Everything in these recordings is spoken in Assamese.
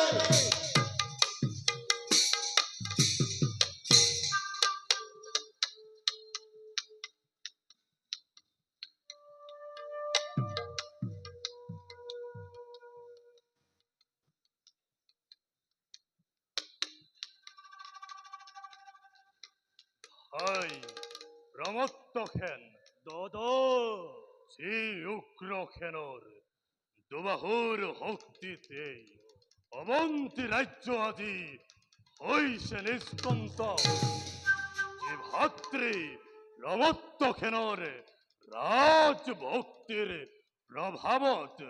হাই প্ৰমত্তখেন দাদা শ্ৰী উগ্ৰখেনৰ দুবাহুৰ শক্তিতেই অৱন্তী ৰাজ্য আজি হৈছে নিষ্কন্ত। যি ভাতৃ প্ৰমত্তখেনৰ ৰাজভক্তিৰ প্ৰভাৱত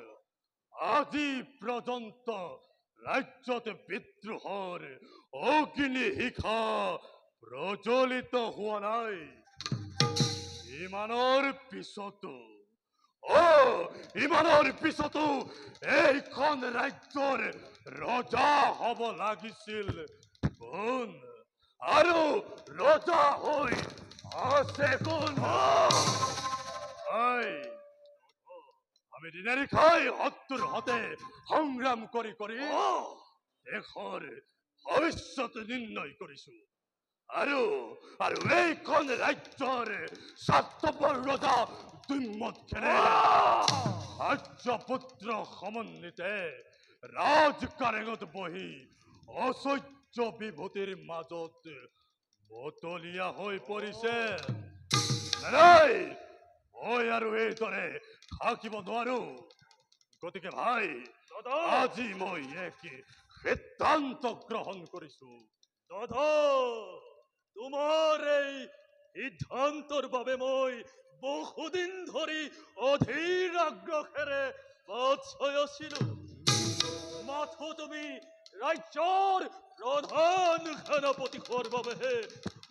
আজি পৰ্যন্ত ৰাজ্যত বিদ্ৰোহৰ অগ্নিশিখা প্ৰজ্বলিত হোৱা নাই। ইমানৰ পিছতো এইখন ৰাজ্যৰ ৰজা হ'ব লাগিছিল কোন, আৰু ৰজা হৈ আছে কোন? আমি দিনে নিশাই শত্ৰুৰ হতে সংগ্ৰাম কৰি কৰি দেশৰ ভৱিষ্যত নিৰ্ণয় কৰিছো, আৰু এইখন ৰাজ্যৰ স্বাৰ্থপৰ ৰজা দুম্মতখেনে ৰাজ্যপুত্ৰ সমন্বিতে ৰাজকাৰেঙত বহি অসহ্য বিভূতিৰ মাজত মতলীয়া হৈ পৰিছে। নাই, মই আৰু এইদৰে থাকিব নোৱাৰো। গতিকে ভাই, আজি মই এক সিদ্ধান্ত গ্ৰহণ কৰিছো। দাদা তোমাৰ এই সিদ্ধান্তৰ বাবে মই বহুদিন ধৰি অধীৰ আগ্ৰহেৰে বাট চাই আছিলো। মাথো তুমি ৰাজ্যৰ প্ৰধান সেনাপতি হোৱাৰ বাবেহে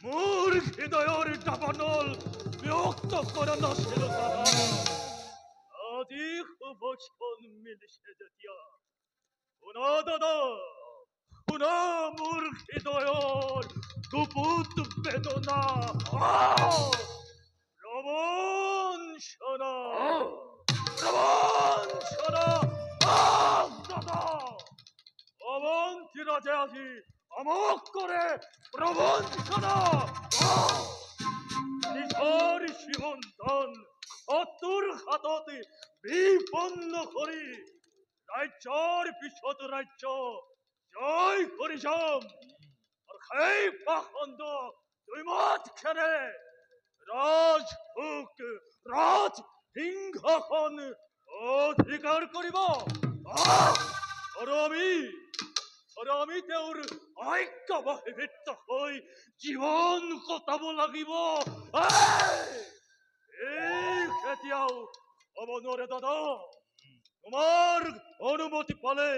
মোৰ হৃদয়ৰ দাবানল ব্যক্ত কৰা নাছিলো দাদা। আজি শুভক্ষণ মিলিছে যেতিয়া, শুনা দাদা, শুনা মোৰ হৃদয়ৰ গুপুত বেদনা। প্ৰবঞ্চনা দাদা, অৱন্তী ৰাজে আজি আমাক কৰে প্ৰবঞ্চনা। নিজৰ জীৱন শত্ৰুৰ হাতত বিপন্ন কৰি ৰাজ্যৰ পিছত ৰাজ্য জয় কৰি যাম, আৰু সেই পাখণ্ড দুম্মতখেনে ৰাজভোগ ৰাজসিংহাসন অধিকাৰ কৰিব, আৰু আমি তেওঁৰ ঐক্যবহিৰ্ভূত হৈ জীৱন কটাব লাগিব। এই কেতিয়াও হ'ব নোৱাৰে দাদা। তোমাৰ অনুমতি পালে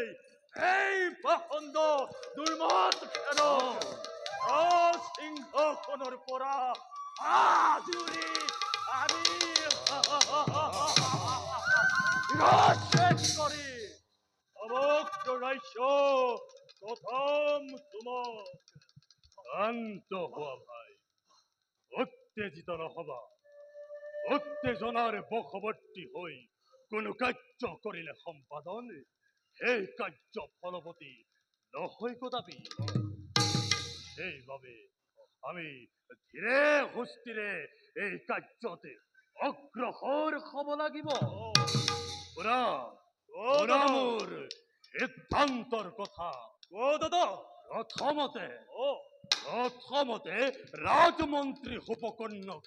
এই পাখণ্ড দুম্মতখেনক ৰাজসিংহাসনৰ পৰা আজুৰি আমি কৰি সমগ্ৰ ৰাজ্য প্ৰথম তোমাক। শান্ত হোৱা ভাই, উত্তেজিত নহবা। উত্তেজনাৰ বশৱৰ্তী হৈ কোনো কাৰ্য কৰিলে সম্পাদন, সেই কাৰ্য ফলৱতী নহয় কদাপি। সেইবাবে আমি ধীৰে সুস্থিৰে এই কাৰ্যত অগ্ৰসৰ হ'ব লাগিব। মোৰ সিদ্ধান্তৰ কথা দাদা। প্ৰথমতে ৰাজমন্ত্ৰী উপকৰ্ণক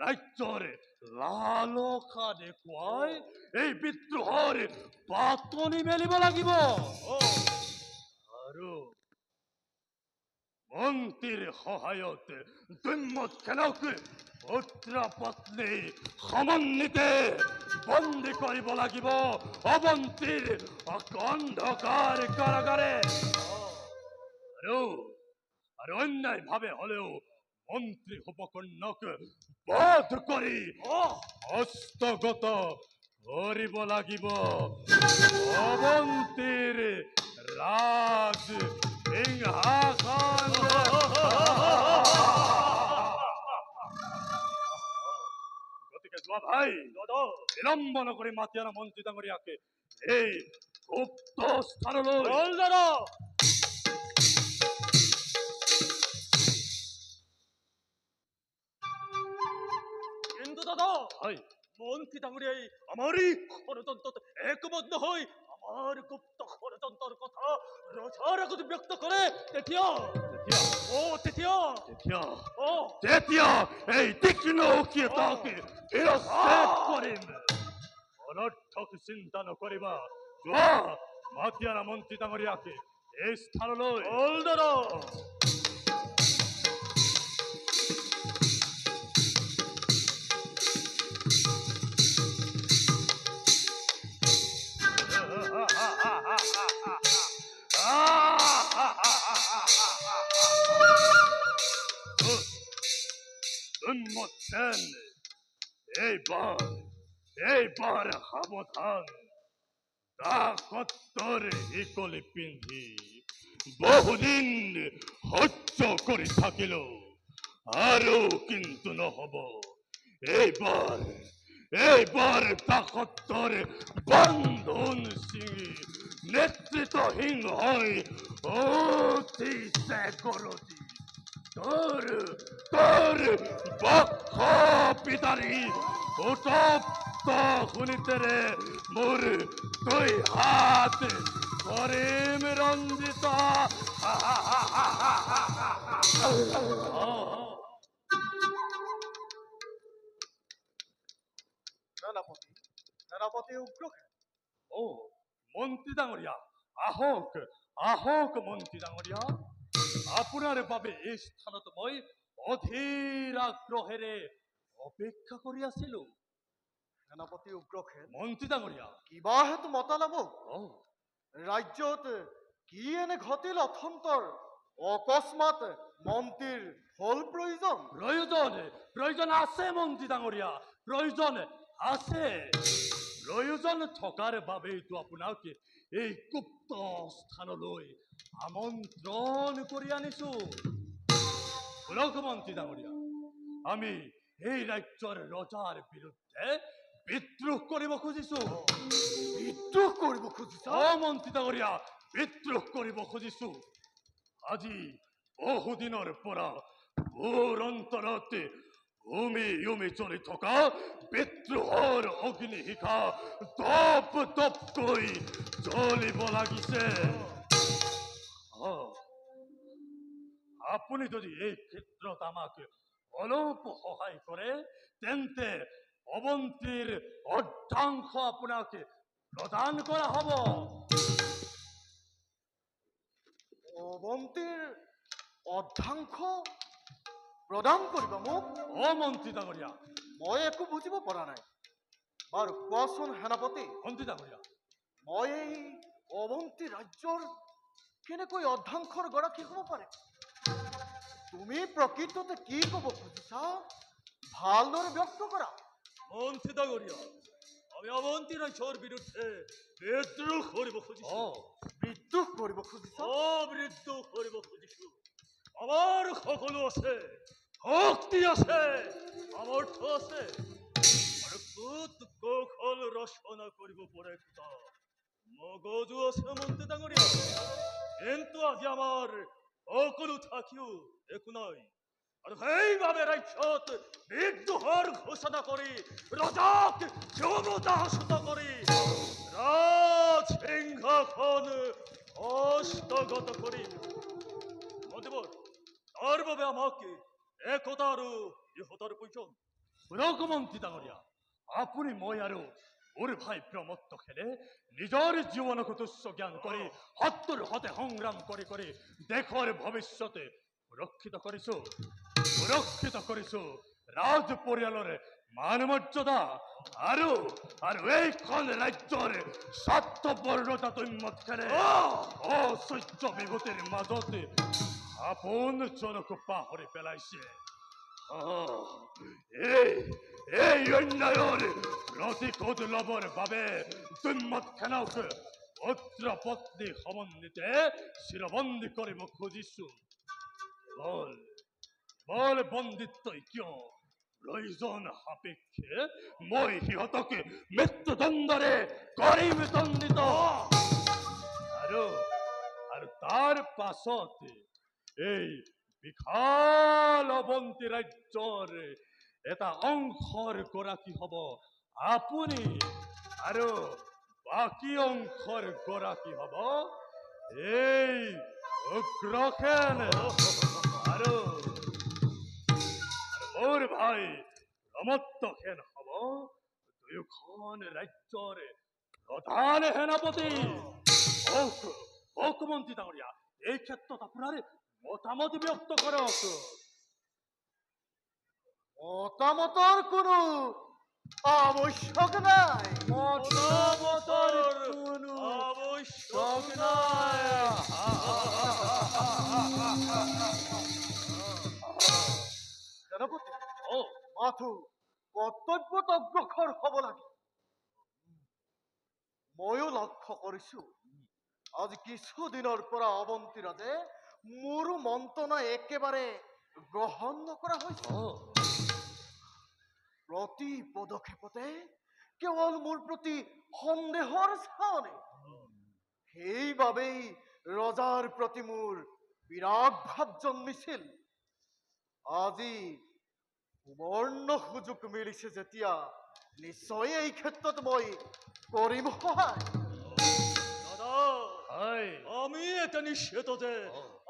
ৰাজ্যৰ লালসা দেখুৱাই এই বিদ্ৰোহৰ পাতনি মেলিব লাগিব, আৰু মন্ত্ৰীৰ সহায়ত দুম্মতখেনক পুত্ৰ পত্নী সমন্বিতে বন্দী কৰিব লাগিব অৱন্তীৰ অন্ধকাৰ কাৰাগাৰে। আৰু অন্যায় ভাৱে হলেও মন্ত্ৰী উপকৰ্ণক বধ কৰি হস্তগত কৰিব লাগিব অৱন্তীৰ ৰাজ সিংহাসন। গতিকে যোৱা ভাই, বিলম্ব নকৰি মাতি আনা মন্ত্ৰী ডাঙৰীয়াকে এই গুপ্ত স্থানলৈ হলদাৰা কিন্তু দাদা হয় মন্ত্ৰী ডাঙৰিয়াই আমাৰই ষড়যন্ত্ৰ একমত নহয় আমাৰ গুপ্ত ষড়যন্ত্ৰৰ কথা ৰজাৰ আগত ব্যক্ত কৰে তেতিয়া তেতিয়া তেতিয়া তেতিয়া অ তেতিয়া এই তীক্ষ্ণ উকিয়াকে শিৰচ্ছেদ কৰিম অনৰ্থক চিন্তা নকৰিবা যোৱা মাতি আনা মন্ত্ৰী ডাঙৰীয়াকে এই স্থানলৈ হলদাৰা উন্মত্তেন এইবাৰ সাবধান তাকত্তৰ শিকলি পিন্ধি বহুদিন সহ্য কৰি থাকিলো আৰু কিন্তু নহব এইবাৰ তাকত্তৰ বন্ধন ছিঙি নেতৃত্বহীন হৈ উঠিছে গৰজি তোৰ বক্ষ পিতাৰি উতপ্ত শুনিতে ৰে মোৰ দুই হাত কৰিম ৰঞ্জিত সেনাপতি সেনাপতি উগ্ৰসেন ও মন্ত্ৰী ডাঙৰিয়া আহক মন্ত্ৰী ডাঙৰিয়া আপনাৰ বাবে এই স্থানত মই অধীৰ আগ্ৰহেৰে অপেক্ষা কৰি আছিলো সেনাপতি উগ্ৰসেন মন্ত্ৰী ডাঙৰিয়া কিবা হেতু মতালাব ও ৰাজ্যত কি এনে ঘটিল অথন্তৰ অকস্মাত মন্ত্ৰীৰ হল প্ৰয়োজন প্ৰয়োজন আছে মন্ত্ৰী ডাঙৰিয়া প্ৰয়োজন আছে প্ৰয়োজন থকাৰ বাবেইতো আপোনাক এই গুপ্ত স্থানলৈ আমন্ত্ৰণ কৰি আনিছো শুনক মন্ত্ৰী ডাঙৰীয়া আমি এই ৰাজ্যৰ ৰজাৰ বিৰুদ্ধে বিদ্ৰোহ কৰিব খুজিছো বিদ্ৰোহ কৰিব খুজিছা অ মন্ত্ৰী ডাঙৰীয়া বিদ্ৰোহ কৰিব খুজিছো আজি বহুদিনৰ পৰা মোৰ অন্তৰত উমি চলি থকা বিদ্ৰোহৰ অগ্নিশিখা দপকৈ জ্বলিব লাগিছে আপুনি যদি এই ক্ষেত্ৰত আমাক অলপ সহায় কৰে তেন্তে অৱন্তীৰ অৰ্ধাংশ আপোনাক প্ৰদান কৰা হ'ব অৱন্তীৰ অৰ্ধাংশ প্ৰদান কৰিবা মোক অ মন্ত্ৰী ডাঙৰীয়া মই একো বুজিব পৰা নাই বাৰু কোৱাচোন সেনাপতি মন্ত্ৰী ডাঙৰীয়া মই এই অৱন্তী ৰাজ্যৰ কেনেকৈ অৰ্ধাংশৰ গৰাকী হ'ব পাৰে তুমি প্ৰকৃততে কি ক'ব খুজিছা ভালদৰে ব্যক্ত কৰা মন্ত্ৰী ডাঙৰীয়া আমি অৱন্তী ৰাজ্যৰ বিৰুদ্ধে বিদ্ৰোহ কৰিব খুজিছো বিদ্ৰোহ কৰিব খুজিছা বিদ্ৰোহ কৰিব খুজিছো আমাৰ সকলো আছে শক্তি আছে সামৰ্থ্য আছে আৰু কুট কৌশল ৰচনা কৰিব পাৰে মগজু আছে মন্ত্ৰী ডাঙৰীয়া কিন্তু আজি আমাৰ সকলো থাকিও একো নাই আৰু সেইবাবে ৰাজ্যত বিদ্ৰোহৰ ঘোষণা কৰি ৰজাক ক্ষমতাচ্যুত কৰি ৰাজসিংহাসন হস্তগত কৰিম মন্ত্ৰীবৰ তাৰ বাবে আমাক একতা আৰু ইহতাৰ প্ৰয়োজন শুনক মন্ত্ৰী ডাঙৰীয়া আপুনি মই আৰু মোৰ ভাই প্ৰমত্ত খেলে নিজৰ জীৱনক তুচ্ছ জ্ঞান কৰি শত্ৰুৰ সতে সংগ্ৰাম কৰি কৰি দেশৰ ভৱিষ্যতে সুৰক্ষিত কৰিছো ৰাজ পৰিয়ালৰ মান মৰ্যাদা আৰু এইখন ৰাজ্যৰ স্বাৰ্থপৰতা তৈমত খেলে অসহ্য বিভূতিৰ মাজতে আপোন জনক পাহৰি পেলাইছে এই অন্যায়ৰ প্ৰতিশোধ ল'বৰ বাবে তৈমত খেলক পুত্ৰ পত্নী সমন্বিতে চিৰবন্দী কৰিব খুজিছো বল বন্দিত্বই কিয় প্ৰয়োজন সাপেক্ষে মই সিহঁতক মৃত্যুদণ্ডৰে কৰিম দণ্ডিত তাৰ পাছতে এই বিশাল অৱন্তী ৰাজ্যৰ এটা অংশৰ গৰাকী হ'ব আপুনি আৰু বাকী অংশৰ গৰাকী হ'ব এই উগ্ৰসেন আৰু মোৰ ভাই প্ৰমত্তসেন হ'ব দুয়োখন ৰাজ্যৰ প্ৰধান সেনাপতি। মন্ত্ৰী ডাঙৰীয়া, এই ক্ষেত্ৰত আপোনাৰ মতামত ব্যক্ত কৰক। মতামতৰ কোনো আৱশ্যক নাই। মতামতৰ কোনো আৱশ্যক নাই। সেনাপতি, মাথো কৰ্তব্যত অগ্ৰসৰ হ'ব লাগে। ময়ো লক্ষ্য কৰিছো আজি কিছুদিনৰ পৰা অৱন্তী ৰাজে মোৰো মন্ত্ৰণা একেবাৰে গ্ৰহণ নকৰা হৈছে। প্ৰতি পদক্ষেপতে কেৱল মোৰ প্ৰতি সন্দেহৰ চাৱনি। সেইবাবেই ৰজাৰ প্ৰতি মোৰ বিৰাগ ভাৱ জন্মিছিল। আজি সুবৰ্ণ সুযোগ মিলিছে যেতিয়া নিশ্চয় এই ক্ষেত্ৰত মই কৰিম সহায়। দাদা, আমি এটা নিশ্চিত যে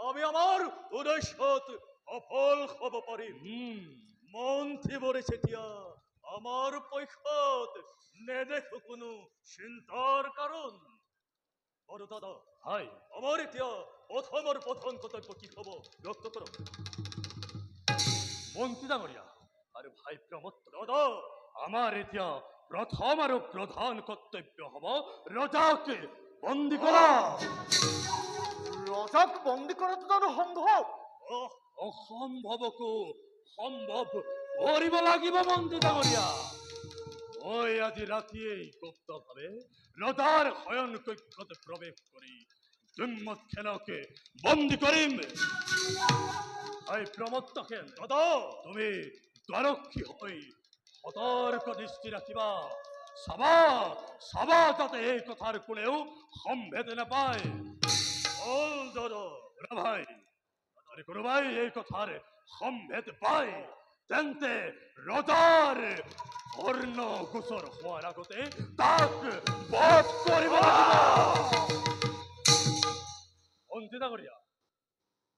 আমি আমাৰ উদ্দেশ্যত সফল হব পাৰিম। মন্ত্ৰীবোৰে যেতিয়া আমাৰ পক্ষত নেদেখো কোনো চিন্তাৰ কাৰণ। বড়ো দাদা, আমাৰ এতিয়া প্ৰথম কৰ্তব্য কি হব ব্যক্ত কৰক। মন্ত্ৰী ডাঙৰীয়া আৰু ভাই প্ৰমত্ত দাদা, আমাৰ এতিয়া প্ৰথম আৰু প্ৰধান কৰ্তব্য হ'ব ৰজাক বন্দী কৰা। ৰজাক বন্দী কৰাটো জানো সম্ভৱ? অসম্ভৱকো সম্ভৱ কৰিব লাগিব মন্ত্ৰী ডাঙৰীয়া। মই আজি ৰাতিয়েই গুপ্তভাৱে ৰজাৰ শয়ন কক্ষত প্ৰৱেশ কৰি দুম্মতখেনকে বন্দী কৰিম। ভাই প্ৰমত্তখেন, দাদা, তুমি দ্বাৰক্ষী হৈ সতৰ্ক দৃষ্টি ৰাখিবা। চাবা যাতে এই কথাৰ কোনেও সম্ভেদ নাপায়। দাদা ভাই, যদি কোনোবাই এই কথাৰ সম্ভেদ পায় তেন্তে ৰজাৰ কৰ্ণ গোচৰ হোৱাৰ আগতে তাক বধ কৰিব লাগিব। মন্ত্ৰী ডাঙৰীয়া,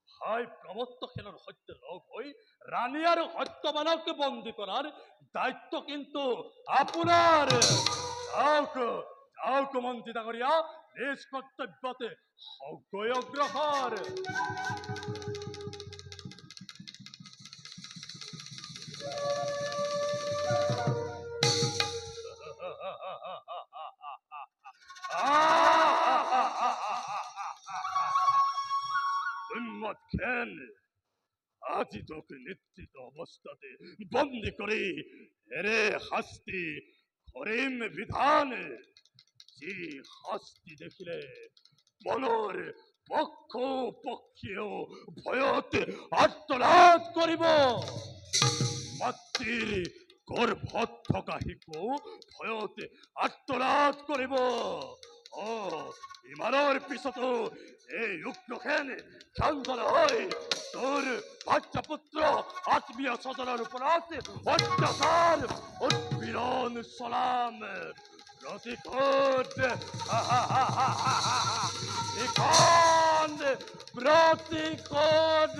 ভাই প্ৰমত্তসেনৰ সৈতে লগ হৈ ৰাণী আৰু সত্যবানক বন্দী কৰাৰ দায়িত্ব কিন্তু আপোনাৰ। যাওক মন্ত্ৰী ডাঙৰীয়া, নিজ কৰ্তব্যতে সগৈ অগ্ৰসৰ। দুম্মতখেন, আজি তোকে নিশ্চিত অবস্থাতে বন্দী কৰি এৰে শাস্তি কৰিম বিধান। যে শাস্তি দেখিলে মনৰ পক্ষ পক্ষীয় ভয়ত আৰ্তনাদ কৰিব। মাতৃৰ গৰ্ভত থকা শিশু ভয়ত আৰ্তনাদ কৰিব। ইমানৰ পিছতো এই উগ্ৰসেন ক্ষান্ত নহয় তোৰ ভাতৃপুত্ৰ আত্মীয় স্বজনৰ ওপৰত অত্যাচাৰ উৎপীড়ন চলাম। প্ৰতিশোধ প্ৰতিশোধ।